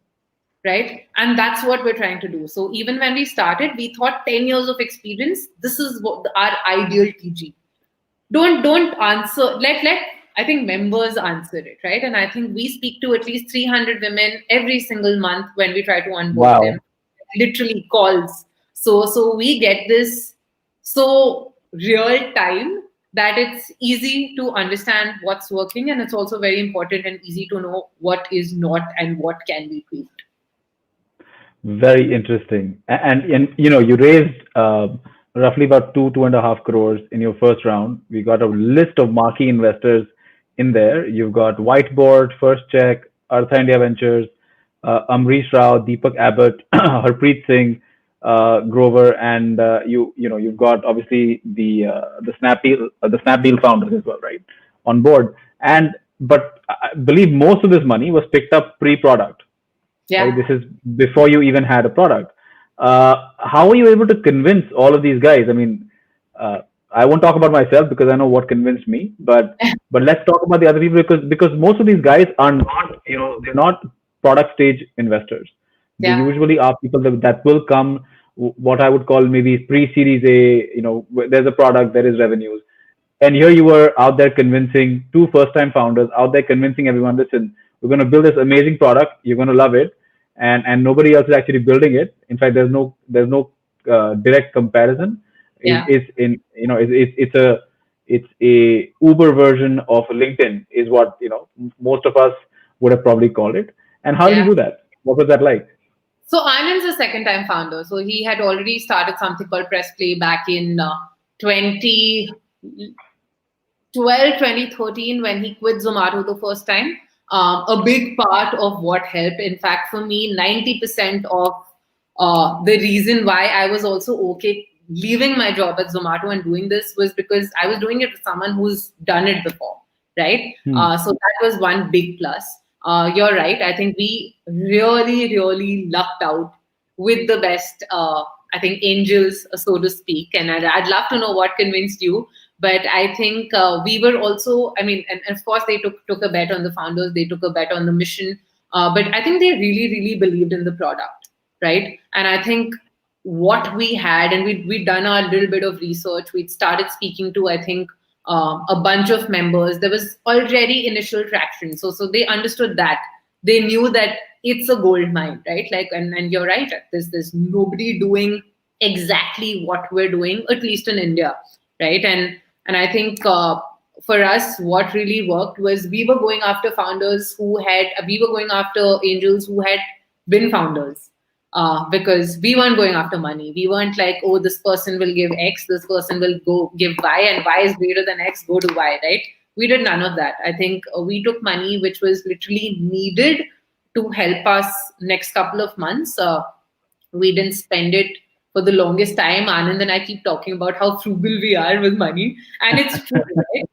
right? And that's what we're trying to do. So even when we started, we thought 10 years of experience, this is what our ideal TG. Don't answer, let I think members answer it, right? And I think we speak to at least 300 women every single month when we try to onboard them, Wow. literally calls. So we get this so real time that it's easy to understand what's working, and it's also very important and easy to know what is not and what can be tweaked. Very interesting. And you raised roughly about 2.5 crores in your first round. We got a list of marquee investors in there. You've got Whiteboard, First Check, Artha India Ventures, Amrish Rao, Deepak Abbott, Harpreet Singh, Grover, and you've got obviously the Snapdeal founders as well, right, on board. And but I believe most of this money was picked up pre-product, right? Yeah. This is before you even had a product. How are you able to convince all of these guys? I mean, I won't talk about myself because I know what convinced me, but let's talk about the other people, because most of these guys are not, they're not product stage investors. They Yeah. usually are people that will come, what I would call maybe pre-series A. There's a product, there is revenues, and here you were out there convincing two first-time founders out there convincing everyone, listen, we're going to build this amazing product, you're going to love it, and nobody else is actually building it. In fact, there's no direct comparison. Yeah. It's in it's a Uber version of LinkedIn, is what most of us would have probably called it. And how did you Yeah. do that? What was that like? So Anand's a second time founder. So he had already started something called Press Play back in 2012, 2013, when he quit Zomato the first time. A big part of what helped, in fact, for me, 90% of the reason why I was also okay leaving my job at Zomato and doing this was because I was doing it with someone who's done it before, right? Hmm. So that was one big plus. You're right. I think we really, really lucked out with the best, I think, angels, so to speak. And I'd love to know what convinced you. But I think we were also, I mean, and of course, they took a bet on the founders, they took a bet on the mission. But I think they really, really believed in the product, right? And I think what we had, and we'd done our little bit of research, we'd started speaking to, I think, a bunch of members. There was already initial traction. So they understood that. They knew that it's a gold mine, right? Like, and you're right. There's nobody doing exactly what we're doing, at least in India, right? And I think for us, what really worked was we were going after we were going after angels who had been founders, because we weren't going after money. We weren't like, oh, this person will give X, this person will go give Y, and Y is greater than X, go to Y, right? We did none of that. I think we took money which was literally needed to help us next couple of months. We didn't spend it for the longest time. Anand and I keep talking about how frugal we are with money, and it's true, right?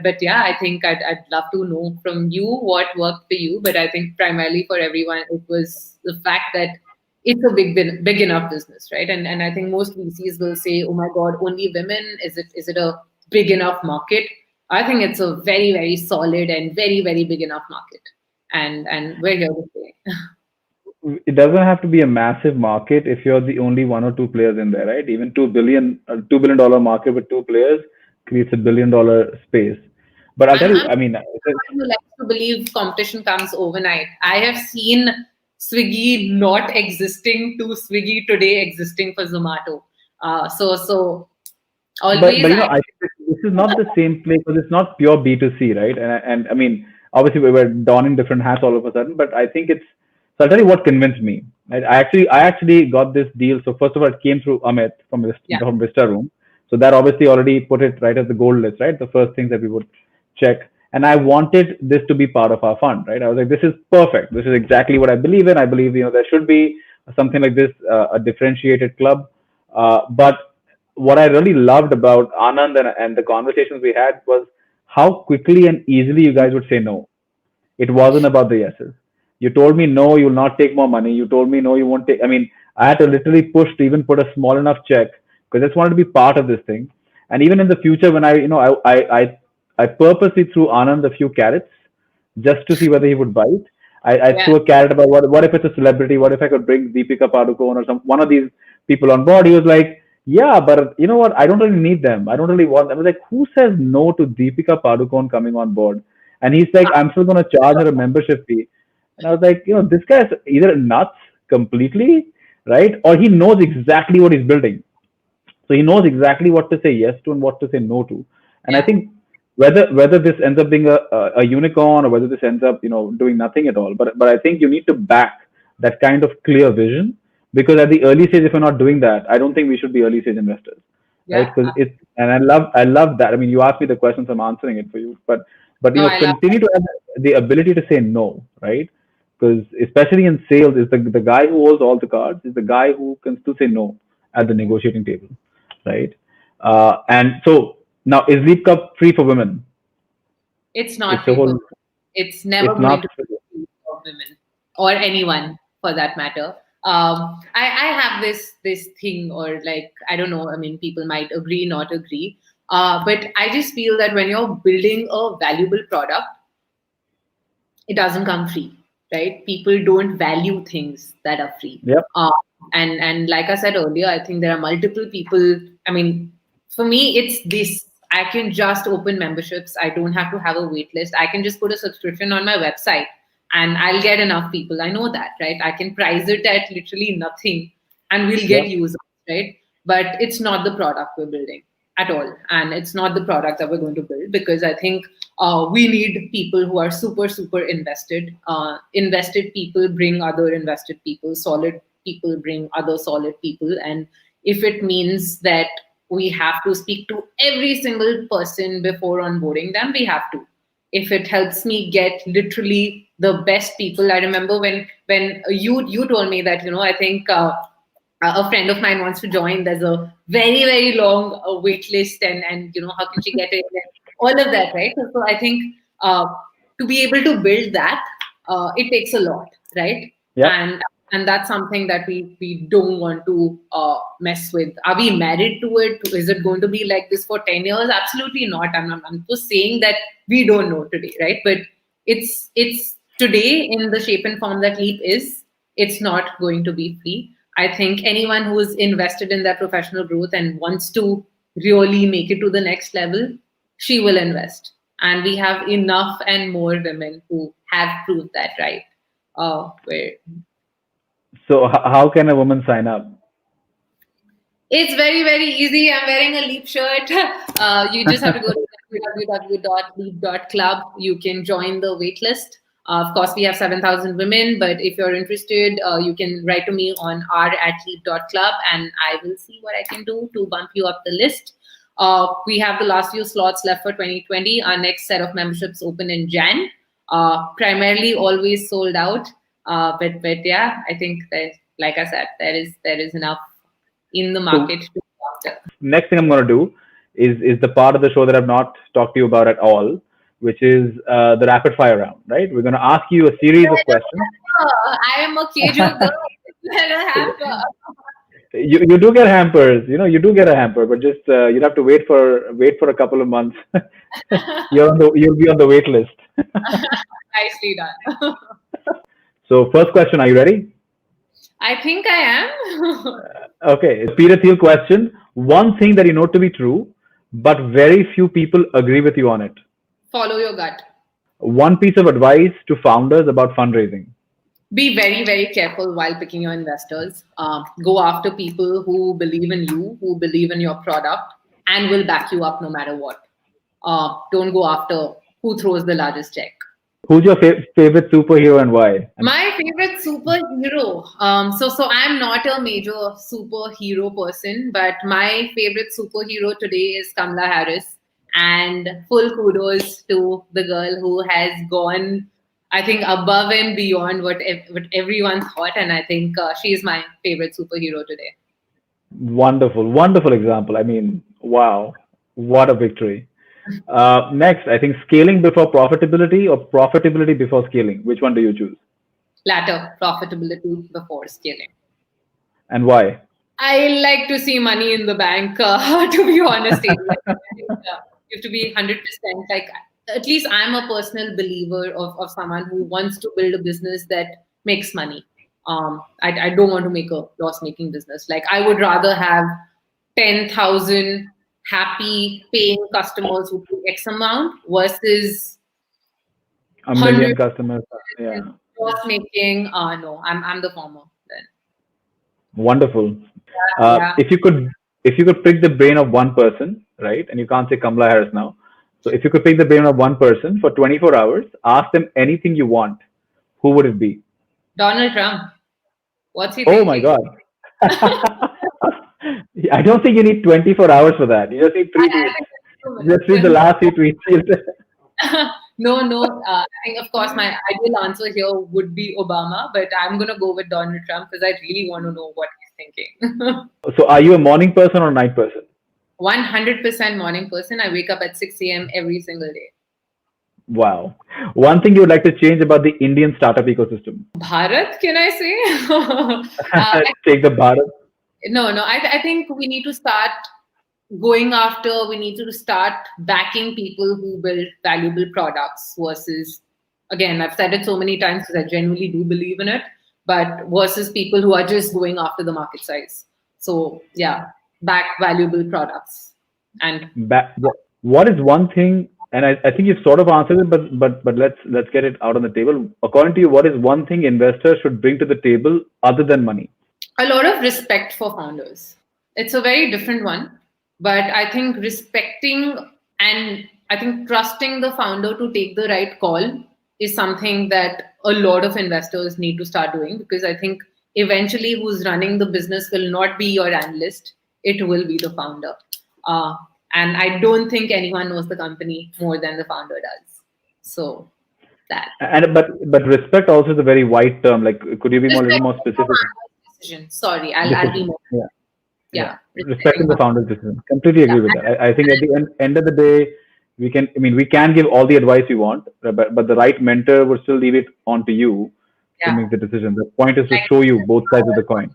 But yeah, I think I'd love to know from you what worked for you. But I think primarily for everyone, it was the fact that it's a big enough business, right? And I think most VCs will say, "Oh my God, only women? Is it a big enough market?" I think it's a very very solid and very very big enough market, and we're here to stay. It doesn't have to be a massive market if you're the only one or two players in there, right? Even $2 billion market with two players creates $1 billion space. But I'll tell you, I'm I mean, someone who likes to believe competition comes overnight. I have seen Swiggy not existing to Swiggy today existing for Zomato. So but always you know, I I think this is not the same play because it's not pure B2C, right? And I mean, obviously we were donning different hats all of a sudden, but I think it's. So I'll tell you what convinced me. Right? I actually got this deal. So first of all, it came through Amit yeah from Vista Room. So that obviously already put it right at the gold list, right? The first things that we would check. And I wanted this to be part of our fund, right? I was like, this is perfect. This is exactly what I believe in. I believe there should be something like this, a differentiated club. But what I really loved about Anand and the conversations we had was how quickly and easily you guys would say no. It wasn't about the yeses. You told me no, you will not take more money. You told me no, you won't take. I mean, I had to literally push to even put a small enough check because I just wanted to be part of this thing. And even in the future, when I purposely threw Anand a few carrots just to see whether he would bite. I yeah threw a carrot about what if it's a celebrity? What if I could bring Deepika Padukone or one of these people on board? He was like, yeah, but you know what? I don't really need them. I don't really want them. I was like, who says no to Deepika Padukone coming on board? And he's like, I'm still going to charge her a membership fee. And I was like, this guy's either nuts completely, right? Or he knows exactly what he's building. So he knows exactly what to say yes to and what to say no to. And I yeah think whether this ends up being a unicorn or whether this ends up doing nothing at all, but I think you need to back that kind of clear vision because at the early stage, if we're not doing that, I don't think we should be early stage investors, right? yeah. Because it's and I love that. I mean, you asked me the questions, I'm answering it for you, but No, I love continue to have the ability to say no, right? Because especially in sales, is the guy who holds all the cards is the guy who can still say no at the negotiating table, right? And so now is Leap Cup free for women? it's not It's a free for whole. it's never It's going not. to be free for women or anyone for that matter. I have this thing, or like, I don't know, I mean, people might agree, not agree, but I just feel that when you're building a valuable product, it doesn't come free, right? People don't value things that are free. Yep. Uh, and like I said earlier, I think there are multiple people. I mean, for me, it's this. I can just open memberships. I don't have to have a wait list. I can just put a subscription on my website and I'll get enough people. I know that, right? I can price it at literally nothing and we'll get Yep. users, right? But it's not the product we're building at all. And it's not the product that we're going to build, because I think we need people who are super, super invested. Invested people bring other invested people. Solid people bring other solid people. And if it means that we have to speak to every single person before onboarding them, we have to. If it helps me get literally the best people. I remember when you told me that, I think a friend of mine wants to join. There's a very very long wait list, and how can she get it, and all of that, right? So I think to be able to build that, it takes a lot, right? Yep. And that's something that we don't want to mess with. Are we married to it? Is it going to be like this for 10 years? Absolutely not. I'm just saying that we don't know today, right? But it's today in the shape and form that Leap is. It's not going to be free. I think anyone who is invested in their professional growth and wants to really make it to the next level, she will invest. And we have enough and more women who have proved that, right? Where So how can a woman sign up? It's very, very easy. I'm wearing a Leap shirt. You just have to go to www.leap.club. You can join the waitlist. Of course, we have 7,000 women, but if you're interested, you can write to me on r@leap.club and I will see what I can do to bump you up the list. We have the last few slots left for 2020. Our next set of memberships open in Jan. Primarily always sold out. But yeah, I think that, like I said, there is enough in the So market to go after. next thing I'm going to do is the part of the show that I've not talked to you about at all, which is the rapid fire round. Right? We're going to ask you a series of questions. I am a casual girl. Let her hamper. You do get hampers, you do get a hamper, but just you'll have to wait for a couple of months. You'll be on the wait list. Nicely done. So first question, are you ready? I think I am. Okay, Peter Thiel question. One thing that you know to be true, but very few people agree with you on it. Follow your gut. One piece of advice to founders about fundraising. Be very, very careful while picking your investors. Go after people who believe in you, who believe in your product, and will back you up no matter what. Don't go after who throws the largest check. Who's your favorite superhero and why? My favorite superhero. So I'm not a major superhero person, but my favorite superhero today is Kamala Harris. And full kudos to the girl who has gone, I think, above and beyond what everyone thought. And I think she is my favorite superhero today. Wonderful, wonderful example. I mean, wow, what a victory. Next, I think scaling before profitability or profitability before scaling. Which one do you choose Latter, profitability before scaling. and why? I like to see money in the bank, to be honest. I think, you have to be 100%. Like, at least I'm a personal believer of someone who wants to build a business that makes money. I don't want to make a loss-making business. Like, I would rather have 10,000 happy paying customers who pay X amount versus A million 100 customers. Yeah, loss-making. No, I'm the former then. wonderful. Yeah. If you could pick the brain of one person, right? And you can't say Kamala Harris now. So if you could pick the brain of one person for 24 hours, ask them anything you want, who would it be? Donald Trump. What's he Oh my thinking? God. I don't think you need 24 hours for that. You just need I, three I tweets. think that's 2 minutes. Just read the last three tweets. No. I think, of course, my ideal answer here would be Obama, but I'm going to go with Donald Trump because I really want to know what he's thinking. So are you a morning person or a night person? 100% morning person. I wake up at 6 a.m. every single day. Wow. One thing you would like to change about the Indian startup ecosystem? Bharat, can I say? uh, Take the Bharat. no. I think we need to start we need to start backing people who build valuable products versus, again, I've said it so many times because I genuinely do believe in it, but versus people who are just going after the market size. So yeah, back valuable products. And What is one thing, and I think you've sort of answered it, but let's get it out on the table. According to you, what is one thing investors should bring to the table other than money? a lot of respect for founders. It's a very different one, but I think respecting and I think trusting the founder to take the right call is something that a lot of investors need to start doing, because I think eventually who's running the business will not be your analyst, it will be the founder. Uh, and I don't think anyone knows the company more than the founder does. So that. And but respect also is a very wide term. Like, could you be a little Respect more the specific? founder's decision. Sorry, I'll be Decision. more. Yeah. Yeah. Yeah. Respecting Respecting the the founder's decision. Completely yeah. agree with that. I think at the end of the day, we can give all the advice we want, but the right mentor would still leave it on to you to Yeah. make the decision. The point is to Like, show you both sides of the coin.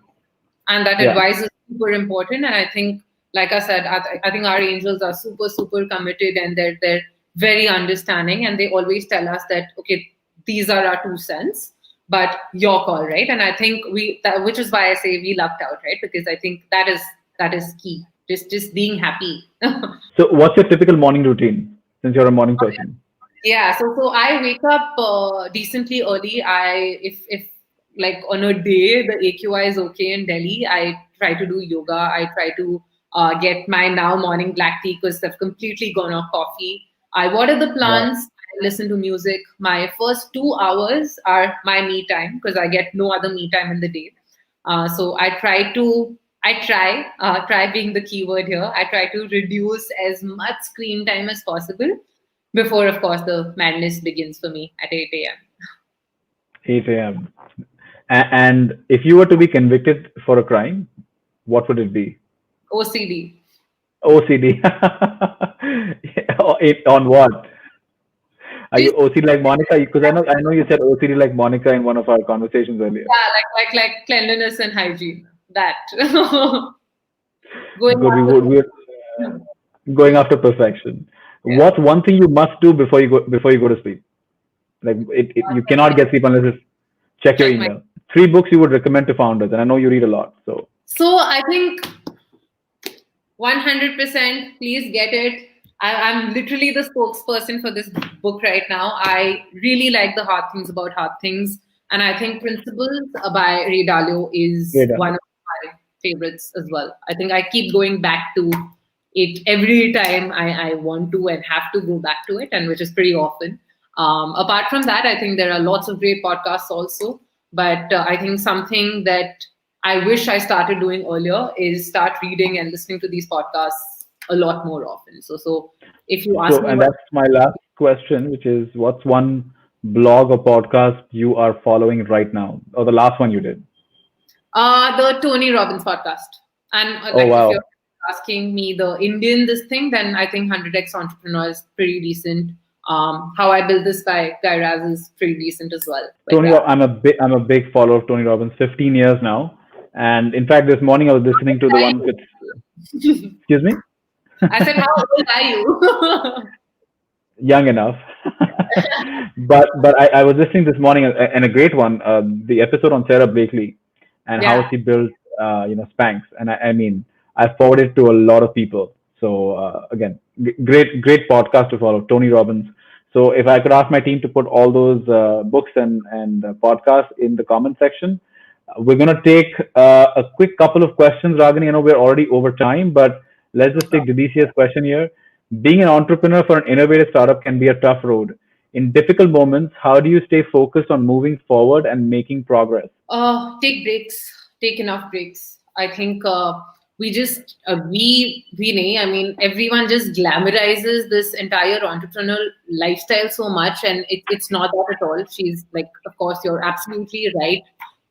and that Yeah. advice is super important. And I think, like I said, I think our angels are super, super committed, and they're very understanding, and they always tell us that, okay, these are our 2 cents, but your call, right? And I think which is why I say we lucked out, right? Because I think that is key just being happy. So what's your typical morning routine since you're a morning person? Yeah, so I wake up decently early. If like on a day the AQI is okay in Delhi, I try to do yoga. I try to get my now morning black tea because I've completely gone off coffee. I water the Wow. plants. I listen to music. My first 2 hours are my me time because I get no other me time in the day. So try being the keyword here. I try to reduce as much screen time as possible before, of course, the madness begins for me at 8 a.m. 8 a.m. And if you were to be convicted for a crime, what would it be? OCD. OCD. On what? Are you Just OCD like Monica? Because I know you said OCD like Monica in one of our conversations earlier. yeah, like cleanliness and hygiene. That going Good. We after. would. We're going after perfection. Yeah. What's one thing you must do before you go to sleep? Like you Check cannot my get sleep unless it's check your check my. email. Three books you would recommend to founders, and I know you read a lot. So So I think 100%. Please get it. I'm literally the spokesperson for this book right now. I really like the hard things about hard things, and I think Principles by Ray Dalio is great. one of my favorites as well. I think I keep going back to it every time I want to and have to go back to it, and which is pretty often. Apart from that, I think there are lots of great podcasts also. But I think something that I wish I started doing earlier is start reading and listening to these podcasts a lot more often. So if you ask So, me and what that's my last question, which is, what's one blog or podcast you are following right now, or the last one you did? the Tony Robbins podcast, and Oh like if you're wow, asking me the Indian this thing, then I think 100x Entrepreneur is pretty decent. How I Built This by Guy Raz is pretty decent as well. But Tony. yeah. I'm a big follower of Tony Robbins. 15 years now, and in fact, this morning I was listening to the one with. Excuse me. I said, how old are you? Young enough. but I was listening this morning and a great one, the episode on Sarah Blakely and how Yeah. she built Spanx, and I mean I forwarded to a lot of people. So again, great podcast to follow, Tony Robbins. So if I could ask my team to put all those books and podcasts in the comment section, we're gonna take a quick couple of questions, Ragini. I know we're already over time, but let's just take Didisia's question here. Being an entrepreneur for an innovative startup can be a tough road. In difficult moments, how do you stay focused on moving forward and making progress? Take breaks. Take enough breaks. I think we just I mean, everyone just glamorizes this entire entrepreneurial lifestyle so much, and it's not that at all. She's like, of course, you're absolutely right.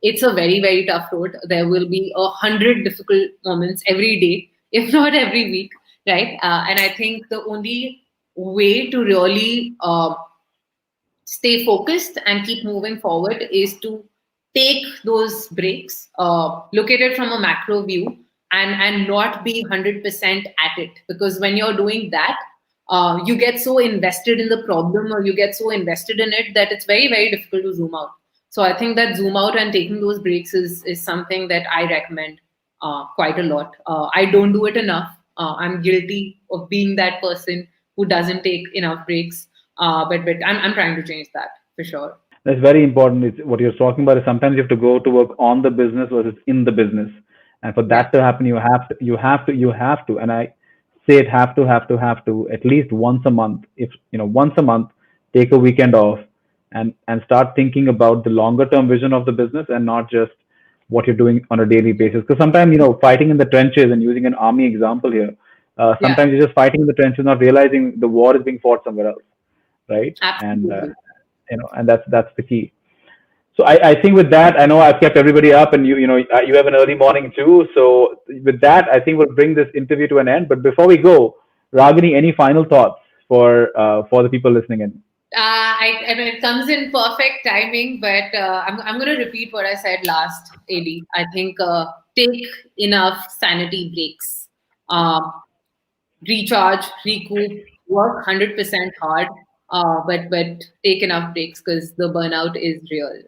It's a very very tough road. There will be 100 difficult moments every day, if not every week, right? And I think the only way to really stay focused and keep moving forward is to take those breaks, look at it from a macro view, and not be 100% at it. Because when you're doing that, you get so invested in the problem or you get so invested in it that it's very, very difficult to zoom out. So I think that zoom out and taking those breaks is something that I recommend quite a lot. I don't do it enough. I'm guilty of being that person who doesn't take enough breaks. But I'm trying to change that for sure. That's very important. It's, what you're talking about is sometimes you have to go to work on the business versus in the business, and for Yeah, that to happen, you have to, and I say it have to at least once a month. If once a month, take a weekend off and start thinking about the longer term vision of the business and not just what you're doing on a daily basis. Because sometimes fighting in the trenches, and using an army example here, yeah, sometimes you're just fighting in the trenches, not realizing the war is being fought somewhere else, right? And absolutely. and that's the key. So I think with that, I know I've kept everybody up, and you have an early morning too. So with that, I think we'll bring this interview to an end. But before we go, Ragini, any final thoughts for the people listening in? I mean, it comes in perfect timing, but I'm going to repeat what I said last, AD. I think take enough sanity breaks, recharge, recoup, work 100% hard, but take enough breaks because the burnout is real.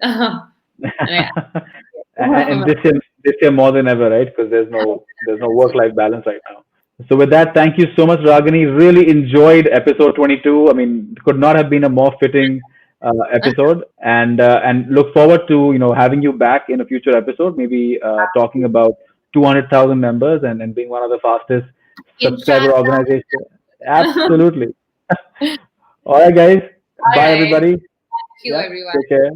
And And this year more than ever, right? Because there's no work life balance right now. So with that, thank you so much, Ragini. Really enjoyed episode 22. I mean, it could not have been a more fitting episode, and look forward to having you back in a future episode. Maybe talking about 200,000 members and being one of the fastest subscriber Inshallah. organization. Absolutely. All right, guys. All Bye, right. everybody. Thank you, Yeah. everyone. Take care.